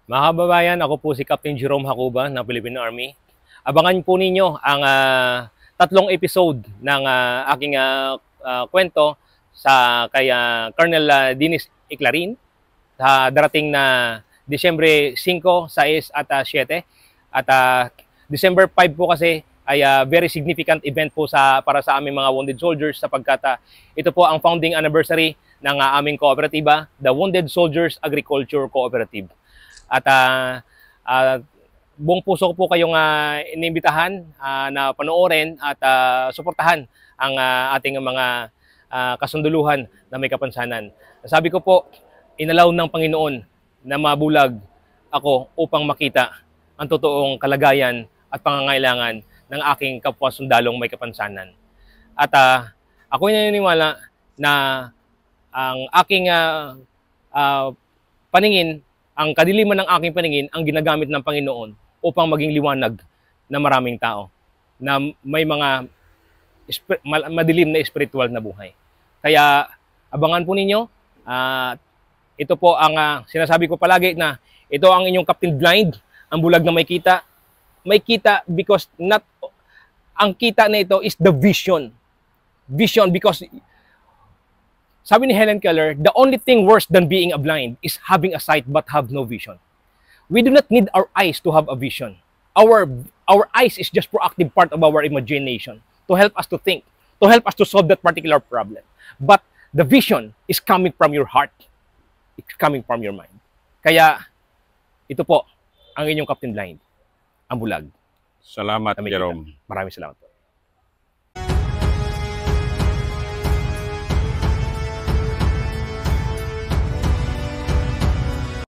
Mga kababayan, ako po si Captain Jerome Hacuba ng Philippine Army. Abangan po ninyo ang tatlong episode ng aking kwento sa kay Colonel Dinis Iclarin sa darating na Disyembre 5, 6 at 7. At December 5 po kasi ay very significant event po para sa aming mga wounded soldiers sapagkat ito po ang founding anniversary ng aming kooperatiba, the Wounded Soldiers Agriculture Cooperative. At buong puso ko po kayong inimbitahan na panoorin at suportahan ang ating mga kasunduluhan na may kapansanan. Sabi ko po, inalaw ng Panginoon na mabulag ako upang makita ang totoong kalagayan at pangangailangan ng aking kapwa sundalong may kapansanan. At ako naniniwala na ang aking paningin, ang kadiliman ng aking paningin ang ginagamit ng Panginoon upang maging liwanag na maraming tao na may mga madilim na spiritual na buhay. Kaya abangan po ninyo. Ito po ang sinasabi ko palagi na ito ang inyong Captain Blind, ang bulag na may kita. May kita because not ang kita na ito is the vision. Vision because sabi ni Helen Keller, the only thing worse than being a blind is having a sight but have no vision. We do not need our eyes to have a vision. Our eyes is just proactive part of our imagination to help us to think, to help us to solve that particular problem. But the vision is coming from your heart. It's coming from your mind. Kaya ito po ang inyong Captain Blind, ang bulag. Salamat, Na may kita. Jerome. Maraming salamat po.